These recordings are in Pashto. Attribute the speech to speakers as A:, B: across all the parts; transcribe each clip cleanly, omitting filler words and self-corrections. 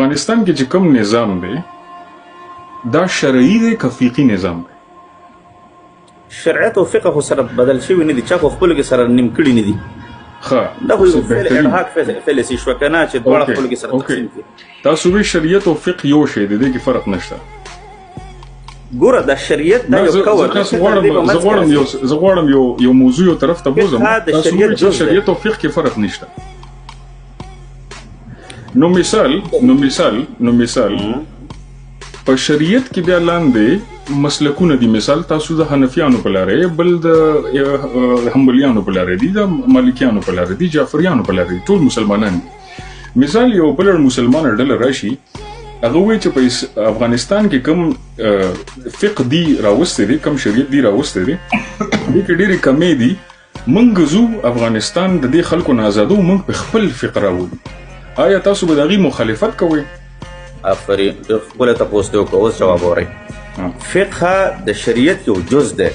A: افغانستان کې چې کوم نظام دی دا شرعي دی که فقهي نظام دی؟
B: شرعیت او فقه خو سره بدل شوي نه دي، چا خو خپلو کې سره نیم کړي نه دي. دا خو یو فعل الحاق فلسي شوه که نه چې دواړه خپلو کې سره تقسیم کړي.
A: تاسو وایي شریعت او فقه یو شی دی، دې کې فرق نشته.
B: ګوره دا شریعت دا یو کور دی.
A: زه غواړم یو موضوع یو طرف ته بوځم. تاسو وایي چې شریعت او فقه کې فرق نشته. نو مثال په شریعت کې بیا لاندې مسلکونه دي. مثال تاسو د حنفیانو په لارې، بل د حنبلیانو په لارې دي، د مالکیانو په لارې دي، جعفریانو په لارې دي، ټول مسلمانان دي. مثال یو بل مسلمان ډله راشي هغه وایي چې په افغانستان کې کوم فقه دی راوستی دی، کوم شریعت دی راوستی دی، دې کې ډېرې کمې دي. موږ ځو افغانستان د دې خلکو نه ازادو، موږ په خپل فقه راولو. آیا تاسو به د هغې مخالفت کوئ؟
B: آفرین، خپله تپوس دی وکړه. اوس جواب اورئ. فقه د شریعت یو جز دی،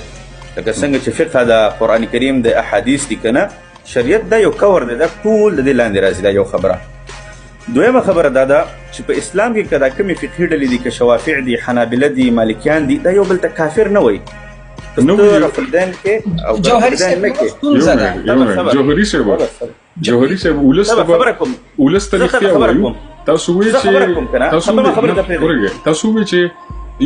B: لکه څنګه چې فقه د قرآن کریم د احادیث دي که نه، شریعت دا یو کور دی، دا ټول د دې لاندې راځي. دا یو خبره. دویمه خبره دا ده چې په اسلام کې که دا کومې فقهي ډلې دي، که شوافع دي، حنابله دي، مالکیان دي، دا یو بل ته کافر نه وایي. رفالدین کې او جوهري نه کې جوهري صاحب ولس ته رښتیا وایي. تاسو وایي چې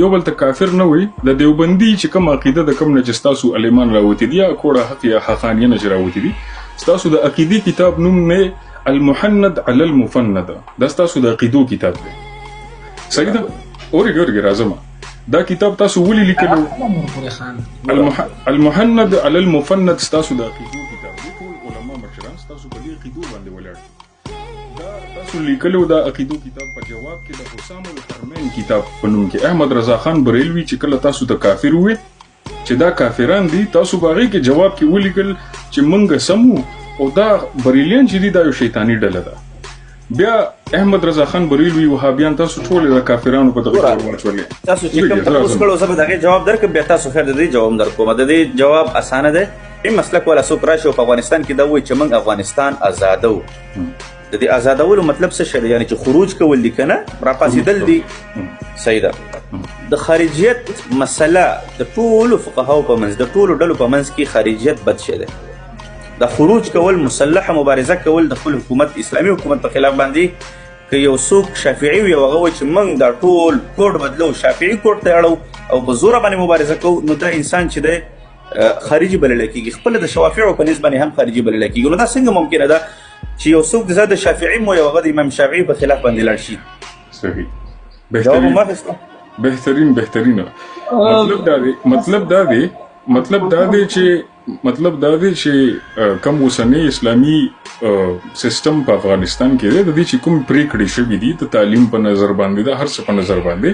B: یو بل ته کافر نه وایي. د دیوبندي چې کوم عقیده د کوم نه چې ستاسو علیمان راوتي دي یا کوړه حق یا حقانیه نه چې راوتي دي، ستاسو د عقیدې کتاب نوم نه المحند علی المفند، دا ستاسو د عقیدو کتاب دی. صحیح ده؟ اورګ راځم. دا کتاب تاسو ولې لیکلو؟ المحند علی المفند ستاسو د عقیدو کتاب دی. ټول علما مشران ستاسو په دې عقیدو باندې ولاړ. دا تاسو لیکلو دا عقیدو کتاب په جواب کې د حسام الحرمین کتاب په نوم کې احمد رضا خان بریلوي چې کله تاسو ته کافر وي چې دا کافران دي، تاسو په هغې کې جواب کې ولیکل چې موږ سمو او دا بریلیان چې دي دا یو شیطاني ډله ده. بیا احمد رضا خان بریلوي وهابیان تاسو ټول د کافرانو په دغه ډول ورچولې. تاسو چې کوم تاسو کړو زه به دغه جواب درکړم. بیا تاسو خیر د دې جواب درکوم. د دې جواب اسانه ده. این مسلک ولا څوک راشي په افغانستان کې دا وایي چې موږ افغانستان آزادو. د دې آزادولو مطلب څه شی دی؟ یعنی چې خروج کول دي که نه، راپاڅېدل دي. صحیح ده. د خارجیت مسله د ټولو فقهاو په منځ، د ټولو ډلو په منځ کې خارجیت بد شی دی. د خروج کول، مسلحه مبارزه کول د خپل حکومت، اسلامي حکومت په خلاف باندې، که یو څوک شافعي وي او هغه وایي چې موږ دا ټول کوډ بدلو، شافعي کوډ ته اړو او په زوره باندې مبارزه کوو، نو دا انسان چې دی خارجي بللی کېږي. خپله د شوافعو په نسبت باندې هم خارجي بللی کېږي. نو دا څنګه ممکنه ده چې یو څوک د د شافعي مو یو هغه د امام شافعي په خلاف باندې لاړ شي؟
A: صحیح. بهترین. مطلب دا دی چې کوم اوسنی اسلامي سیستم په افغانستان کې دی، د دې چې کوم پریکړې شوي دي د تعلیم په نظر باندې، د هر څه په نظر باندې،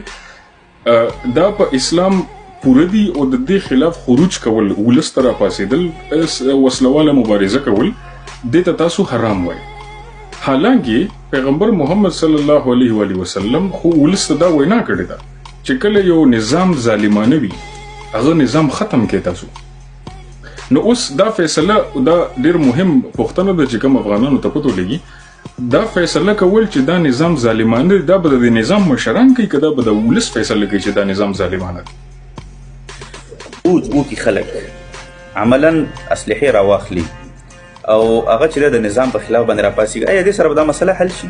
A: دا په اسلام پوره دي او د دې خلاف خروج کول، ولس ته راپاڅېدل، وسلواله مبارزه کول، دې ته تاسو حرام وایي. حالانکه پیغمبر محمد صلی الله علیه وسلم خو ولس ته دا وینا کړې ده چې کله یو نظام ظالمانه وي هغه نظام ختم کړي تاسو. نو اوس دا فیصله، دا ډیر مهم پوښتنه ده چې کوم افغانانو ته پته لګي، دا فیصله کول چې دا نظام ظالمانه دی، دا به د نظام مشران کوي که دا به د ولس فیصله کوي چې دا نظام ظالمانه دی؟
B: وکي خلک عملا اسلحې راواخلي او هغه چې د نظام په خلاف باندې راپاڅېږي، ایا دې سره به دا مسله حل شي؟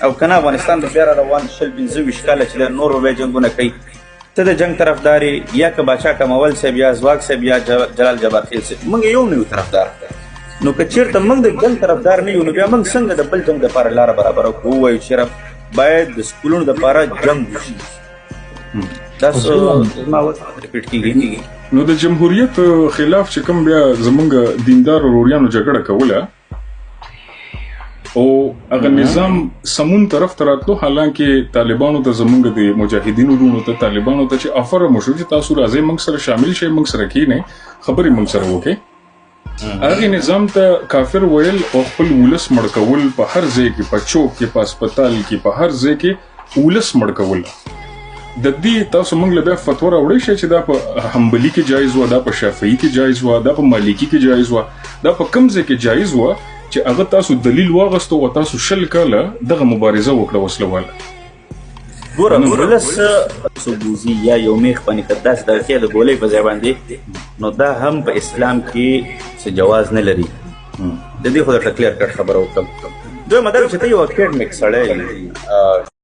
B: او که نه افغانستان به بیا روان 25 کاله چې نور به جنګونه کوي، ته د جنگ طرفداري یا که باچا کمول صاحب یا ځواک صاحب یا جلال جبارخیل صاحب، موږ یو نه یو طرفدار. نو که چېرته موږ د جنگ طرفدار نه یو، نو بیا موږ څنګه د بل جنگ دپاره لاره برابره کړو؟ ووایو چې باید د سکولونو دپاره جنګ وشي. دا زما ریپیټ کېږي.
A: نو د جمهوریت خلاف چې کوم بیا زمونږ دیندار وروریانو جګړه کوله او هغه نظام سمون طرف ته راتلو، حالانکه طالبانو ته زمونږ د مجاهدینو ورونو ته، طالبانو ته چې افر مشو چې تاسو راځئ موږ سره شامل شئ، موږ سره کښېنئ، خبرې موږ سره وکړئ، هغې نظام ته کافر ویل او خپل ولس مړ کول په هر ځای کې، په چوک کې، په هسپتال کې، په هر ځای کې ولس مړ کول. د دې تاسو موږ له بیا فتوا راوړی شئ چې دا په حنبلي کې جایز وه، دا په شافعي کې جایز وه، دا په مالکي کې جایز وه، دا په کوم ځای کې جایز وه چې هغه تاسو دلیل واغستو او تاسو 20 کاله دغه مبارزه وکړه وسله واله.
C: ګوره ولس سبوزي یا یو میخ باندې که داسې دغه کې د ګولۍ په ځای باندې نو دا هم په اسلام کې څه جواز نه لري. د دې خو درته کلیر کټ خبره وکړم. دویمه دا چې ته یو اکیډمیک سړی